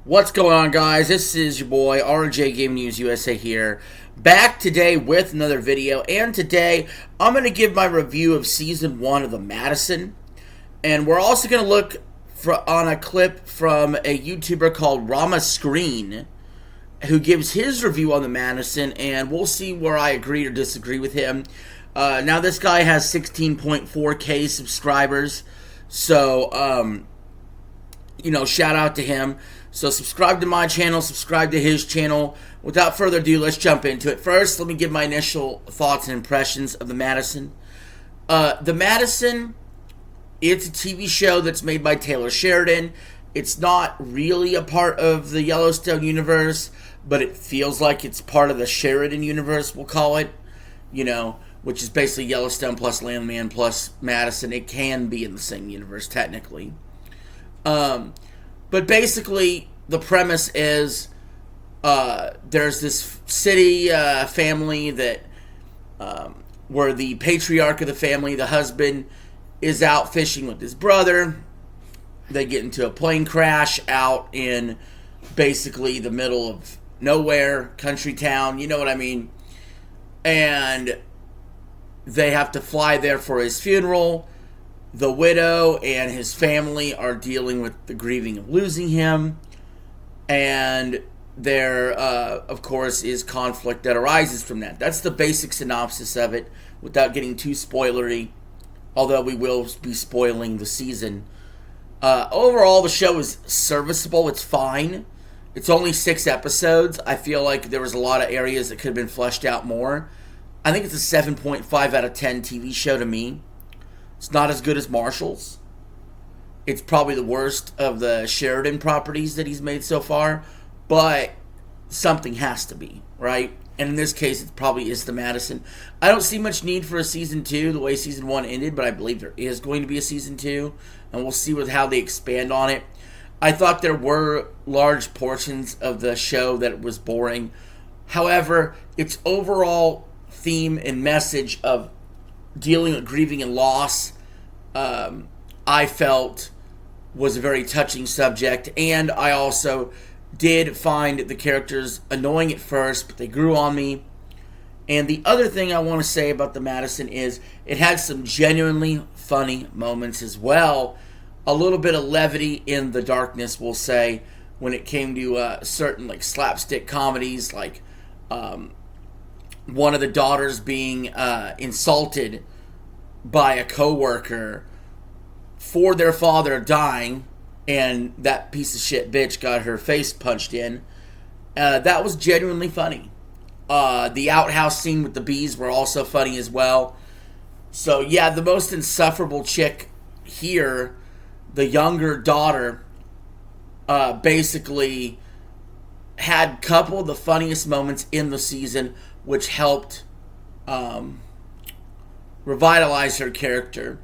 What's going on, guys? This is your boy RJ Game News USA here, back today with another video. And today I'm going to give my review of season 1 of the Madison, and we're also going to look on a clip from a YouTuber called Rama Screen, who gives his review on the Madison, and we'll see where I agree or disagree with him. Now this guy has 16.4k subscribers, so shout out to him. So subscribe to my channel, subscribe to his channel. Without further ado, let's jump into it. First, let me give my initial thoughts and impressions of the Madison. The Madison, it's a TV show that's made by Taylor Sheridan. It's not really a part of the Yellowstone universe, but it feels like it's part of the Sheridan universe, we'll call it. Which is basically Yellowstone plus Landman plus Madison. It can be in the same universe, technically. But basically, the premise is there's this city family that where the patriarch of the family, the husband, is out fishing with his brother. They get into a plane crash out in basically the middle of nowhere, country town, you know what I mean? And they have to fly there for his funeral. The widow and his family are dealing with the grieving of losing him, and there, of course, is conflict that arises from that. That's the basic synopsis of it, without getting too spoilery, although we will be spoiling the season. Overall, the show is serviceable. It's fine. It's only 6 episodes. I feel like there was a lot of areas that could have been fleshed out more. I think it's a 7.5 out of 10 TV show to me. It's not as good as Marshall's. It's probably the worst of the Sheridan properties that he's made so far, but something has to be, right? And in this case, it probably is the Madison. I don't see much need for a season 2 the way season 1 ended, but I believe there is going to be a season 2, and we'll see how they expand on it. I thought there were large portions of the show that was boring. However, its overall theme and message of dealing with grieving and loss, I felt was a very touching subject, and I also did find the characters annoying at first, but they grew on me. And the other thing I want to say about the Madison is it had some genuinely funny moments as well. A little bit of levity in the darkness, we'll say, when it came to certain slapstick comedies, like one of the daughters being insulted by a coworker for their father dying, and that piece of shit bitch got her face punched in. That was genuinely funny. The outhouse scene with the bees were also funny as well. So yeah, the most insufferable chick here, the younger daughter, basically had a couple of the funniest moments in the season, which helped revitalize her character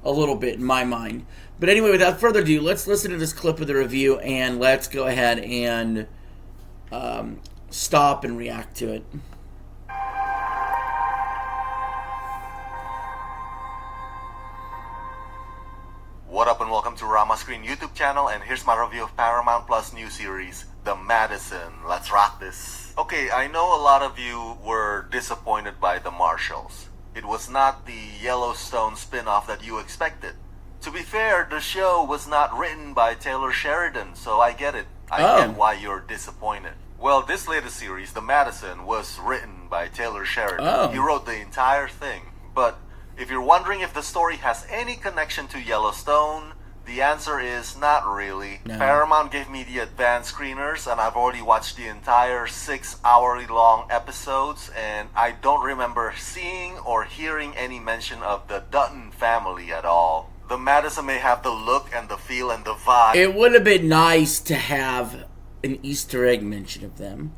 a little bit in my mind. But anyway, without further ado, let's listen to this clip of the review, and let's go ahead and stop and react to it. What up, and welcome to Rama Screen YouTube channel, and here's my review of Paramount Plus new series, The Madison. Let's rock this. Okay, I know a lot of you were disappointed by The Marshals. It was not the Yellowstone spin-off that you expected. To be fair, the show was not written by Taylor Sheridan, so I get it. I get why you're disappointed. Well, this latest series, The Madison, was written by Taylor Sheridan. He wrote the entire thing. But if you're wondering if the story has any connection to Yellowstone, the answer is not really. No. Paramount gave me the advanced screeners, and I've already watched the entire 6-hour-long episodes, and I don't remember seeing or hearing any mention of the Dutton family at all. The Madison may have the look and the feel and the vibe. It would have been nice to have an Easter egg mention of them.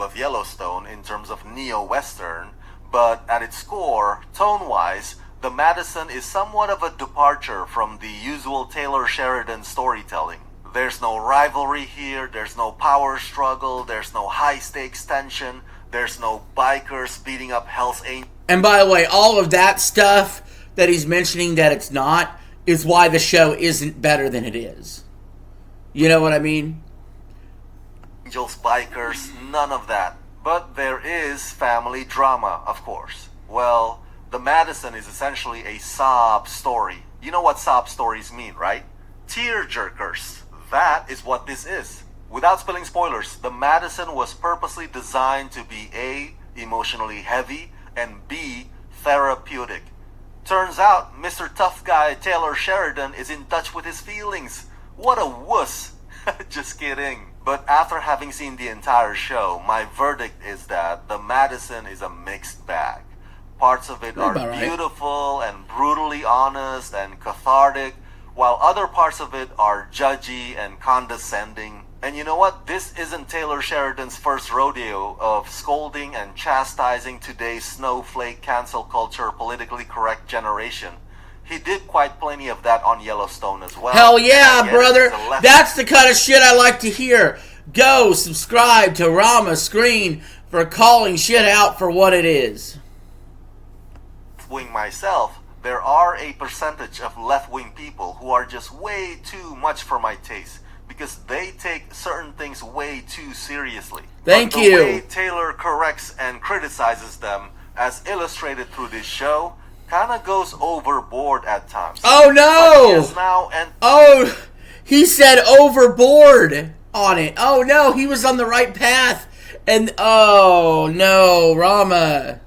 Of Yellowstone in terms of neo-Western, but at its core, tone-wise, The Madison is somewhat of a departure from the usual Taylor Sheridan storytelling. There's no rivalry here, there's no power struggle, there's no high-stakes tension, there's no bikers beating up Hell's Angels. And by the way, all of that stuff that he's mentioning that it's not is why the show isn't better than it is. You know what I mean? Angels, bikers, none of that. But there is family drama, of course. Well, the Madison is essentially a sob story. You know what sob stories mean, right? Tear jerkers. That is what this is. Without spilling spoilers, the Madison was purposely designed to be A, emotionally heavy, and B, therapeutic. Turns out, Mr. Tough Guy Taylor Sheridan is in touch with his feelings. What a wuss. Just kidding. But after having seen the entire show, my verdict is that the Madison is a mixed bag. Parts of it are beautiful and brutally honest and cathartic, while other parts of it are judgy and condescending. And you know what? This isn't Taylor Sheridan's first rodeo of scolding and chastising today's snowflake cancel culture politically correct generation. He did quite plenty of that on Yellowstone as well. Hell yeah, brother. That's the kind of shit I like to hear. Go subscribe to Rama Screen for calling shit out for what it is. Wing myself, there are a percentage of left-wing people who are just way too much for my taste because they take certain things way too seriously. Thank you. The way Taylor corrects and criticizes them, as illustrated through this show, kind of goes overboard at times. Oh no! He said overboard on it. Oh no, he was on the right path. And oh no, Rama.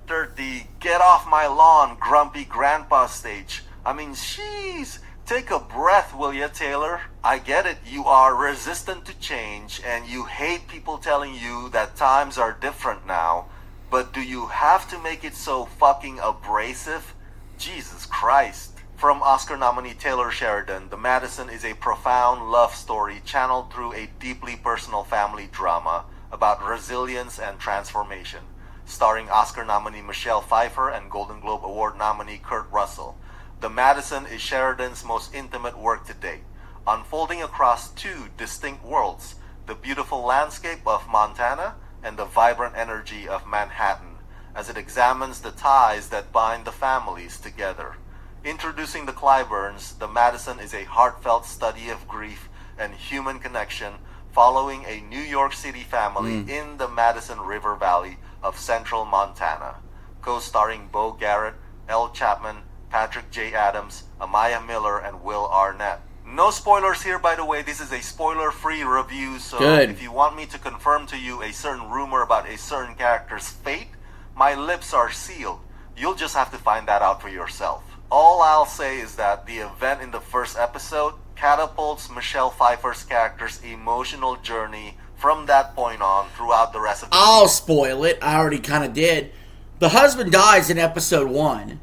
The get off my lawn grumpy grandpa stage. I mean, jeez, take a breath, will ya, Taylor? I get it, you are resistant to change and you hate people telling you that times are different now, but do you have to make it so fucking abrasive? Jesus Christ. From Oscar nominee Taylor Sheridan, The Madison is a profound love story channeled through a deeply personal family drama about resilience and transformation. Starring Oscar nominee Michelle Pfeiffer and Golden Globe Award nominee Kurt Russell. The Madison is Sheridan's most intimate work to date, unfolding across two distinct worlds, the beautiful landscape of Montana and the vibrant energy of Manhattan, as it examines the ties that bind the families together. Introducing the Clyburns, The Madison is a heartfelt study of grief and human connection following a New York City family in the Madison River Valley of central Montana. Co-starring Beau Garrett, Elle Chapman, Patrick J. Adams, Amaya Miller, and Will Arnett. No spoilers here, by the way. This is a spoiler-free review, so if you want me to confirm to you a certain rumor about a certain character's fate, my lips are sealed. You'll just have to find that out for yourself. All I'll say is that the event in the first episode catapults Michelle Pfeiffer's character's emotional journey from that point on throughout the rest of the I'll spoil it. I already kind of did. The husband dies in episode 1.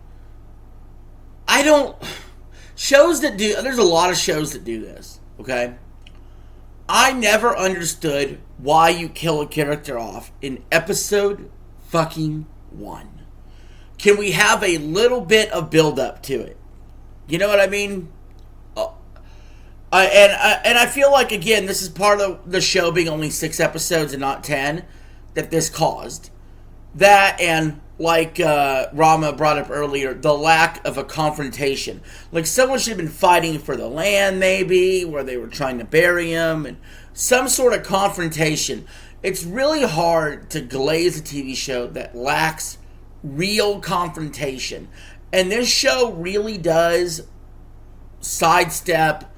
There's a lot of shows that do this, okay? I never understood why you kill a character off in episode fucking 1. Can we have a little bit of build up to it? You know what I mean? And I feel like, again, this is part of the show being only 6 episodes and not 10 that this caused. That, and like Rama brought up earlier, the lack of a confrontation. Like, someone should have been fighting for the land, maybe, where they were trying to bury him, and some sort of confrontation. It's really hard to glaze a TV show that lacks real confrontation. And this show really does sidestep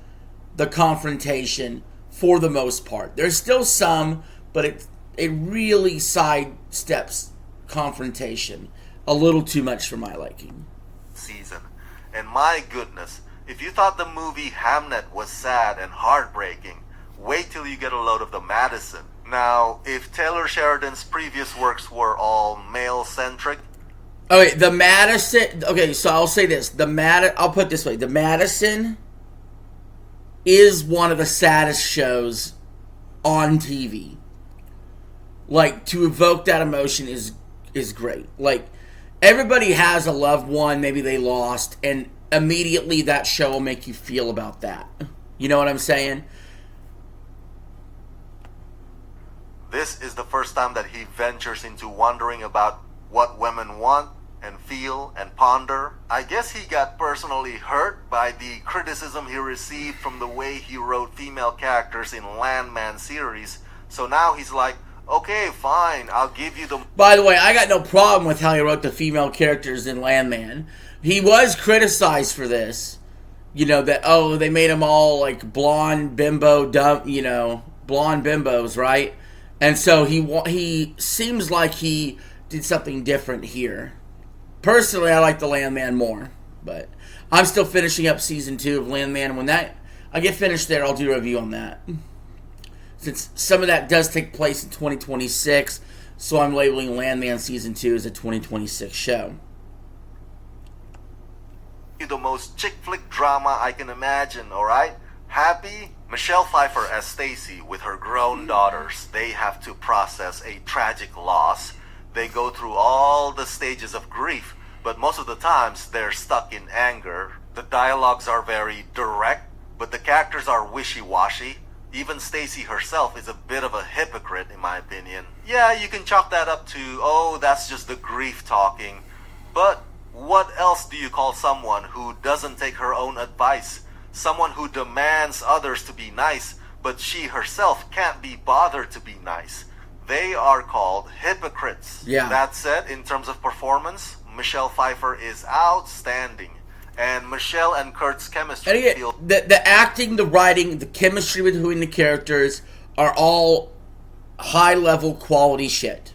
the confrontation for the most part. There's still some, but it really sidesteps confrontation a little too much for my liking. Season. And my goodness, if you thought the movie Hamnet was sad and heartbreaking, wait till you get a load of The Madison. Now, if Taylor Sheridan's previous works were all male-centric... Okay, The Madison... Okay, so I'll say this. I'll put it this way. The Madison is one of the saddest shows on TV. Like, to evoke that emotion is great. Like, everybody has a loved one, maybe they lost, and immediately that show will make you feel about that. You know what I'm saying? This is the first time that he ventures into wondering about what women want and feel and ponder. I guess he got personally hurt by the criticism he received from the way he wrote female characters in Landman series. So now he's like, okay, fine, I'll give you the... By the way, I got no problem with how he wrote the female characters in Landman. He was criticized for this. You know, that, oh, they made them all like blonde bimbo, dumb, you know, blonde bimbos, right? And so he seems like he did something different here. Personally, I like the Landman more, but I'm still finishing up season 2 of Landman. When I get finished there, I'll do a review on that. Since some of that does take place in 2026, so I'm labeling Landman season 2 as a 2026 show. The most chick flick drama I can imagine, alright? Happy? Michelle Pfeiffer as Stacy with her grown daughters. They have to process a tragic loss. They go through all the stages of grief, but most of the times they're stuck in anger. The dialogues are very direct, but the characters are wishy-washy. Even Stacy herself is a bit of a hypocrite, in my opinion. Yeah, you can chalk that up to, oh, that's just the grief talking. But what else do you call someone who doesn't take her own advice? Someone who demands others to be nice, but she herself can't be bothered to be nice. They are called hypocrites. Yeah. That said, in terms of performance, Michelle Pfeiffer is outstanding. And Michelle and Kurt's chemistry And again, the acting, the writing, the chemistry between the characters are all high-level quality shit.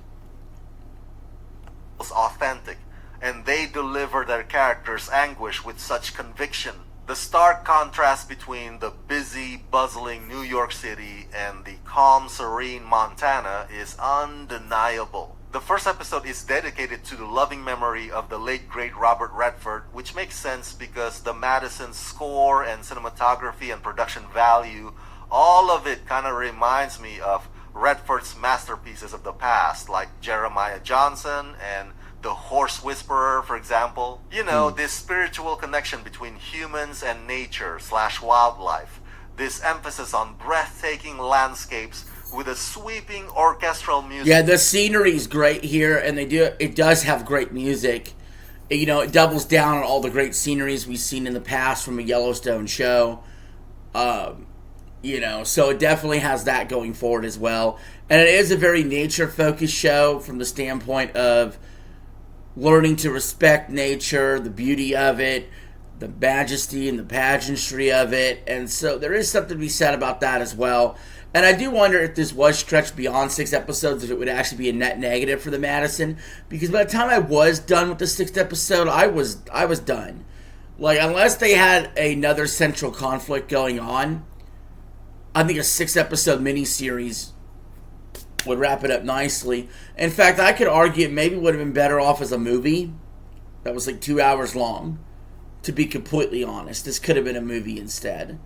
Authentic, and they deliver their characters' anguish with such conviction. The stark contrast between the busy, bustling New York City and the calm, serene Montana is undeniable. The first episode is dedicated to the loving memory of the late great Robert Redford, which makes sense because the Madison score and cinematography and production value, all of it kind of reminds me of Redford's masterpieces of the past, like Jeremiah Johnson and The Horse Whisperer, for example. You know, this spiritual connection between humans and nature / wildlife. This emphasis on breathtaking landscapes with a sweeping orchestral music. Yeah, the scenery's great here, and it does have great music. You know, it doubles down on all the great sceneries we've seen in the past from a Yellowstone show. You know, so it definitely has that going forward as well. And it is a very nature-focused show from the standpoint of learning to respect nature, the beauty of it, the majesty and the pageantry of it. And so there is something to be said about that as well. And I do wonder if this was stretched beyond 6 episodes, if it would actually be a net negative for the Madison. Because by the time I was done with the 6th episode, I was done. Like, unless they had another central conflict going on, I think a 6-episode miniseries would wrap it up nicely. In fact, I could argue it maybe would have been better off as a movie that was like 2 hours long. To be completely honest, this could have been a movie instead.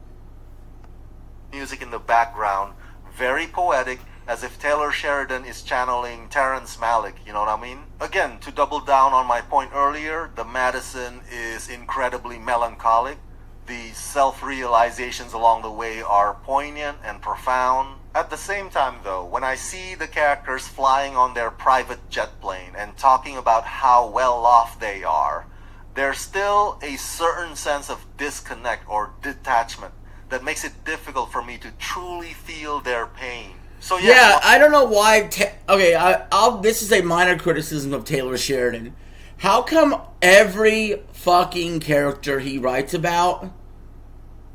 Music in the background, very poetic, as if Taylor Sheridan is channeling Terrence Malick, you know what I mean? Again, to double down on my point earlier, the Madison is incredibly melancholic. The self-realizations along the way are poignant and profound. At the same time, though, when I see the characters flying on their private jet plane and talking about how well off they are, there's still a certain sense of disconnect or detachment that makes it difficult for me to truly feel their pain. So yeah, I don't know why. This is a minor criticism of Taylor Sheridan. How come every fucking character he writes about,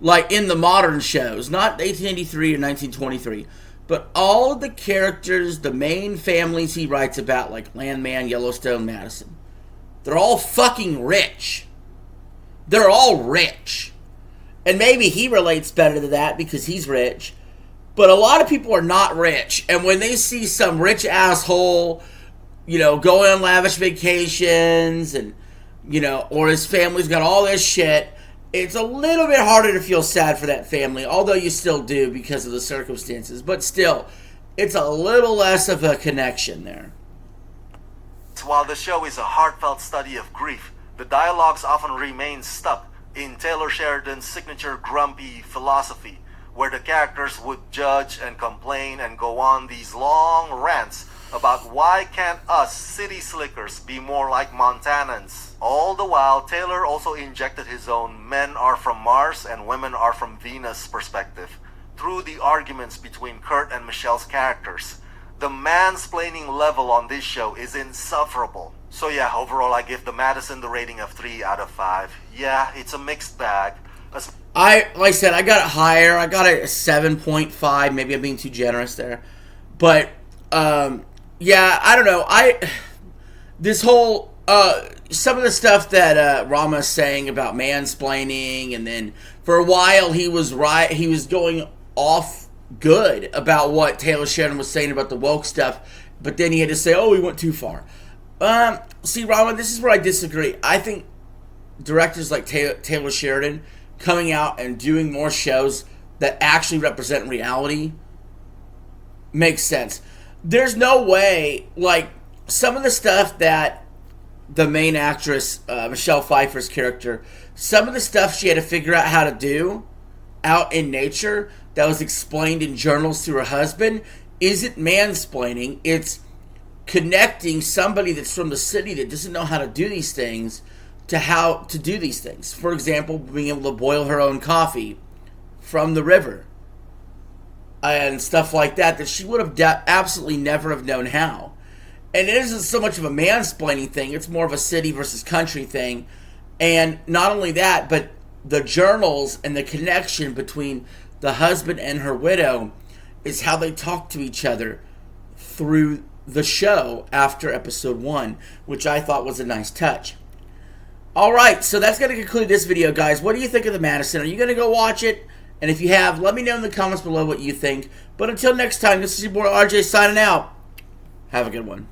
like in the modern shows, not 1883 or 1923, but all of the characters, the main families he writes about, like Landman, Yellowstone, Madison, they're all fucking rich. They're all rich. And maybe he relates better to that because he's rich. But a lot of people are not rich. And when they see some rich asshole, you know, going on lavish vacations and, you know, or his family's got all this shit, it's a little bit harder to feel sad for that family. Although you still do because of the circumstances. But still, it's a little less of a connection there. While the show is a heartfelt study of grief, the dialogues often remain stuck in Taylor Sheridan's signature grumpy philosophy, where the characters would judge and complain and go on these long rants about why can't us city slickers be more like Montanans. All the while, Taylor also injected his own men are from Mars and women are from Venus perspective through the arguments between Kurt and Michelle's characters. The mansplaining level on this show is insufferable. So yeah, overall I give the Madison the rating of 3 out of 5. Yeah, it's a mixed bag. Like I said, I got it higher. I got it a 7.5. Maybe I'm being too generous there. But, yeah, I don't know. This whole, some of the stuff that Rama's saying about mansplaining, and then for a while he was going off good about what Taylor Sheridan was saying about the woke stuff, but then he had to say, oh, he went too far. See, Rama, this is where I disagree. I think directors like Taylor Sheridan coming out and doing more shows that actually represent reality makes sense. There's no way, like, some of the stuff that the main actress, Michelle Pfeiffer's character, some of the stuff she had to figure out how to do out in nature that was explained in journals through her husband isn't mansplaining. It's connecting somebody that's from the city that doesn't know how to do these things to how to do these things. For example, being able to boil her own coffee from the river and stuff like that she would have absolutely never have known how. And it isn't so much of a mansplaining thing, it's more of a city versus country thing. And not only that, but the journals and the connection between the husband and her widow is how they talk to each other through the show after episode 1, which I thought was a nice touch. Alright, so that's going to conclude this video, guys. What do you think of the Madison? Are you going to go watch it? And if you have, let me know in the comments below what you think. But until next time, this is your boy RJ signing out. Have a good one.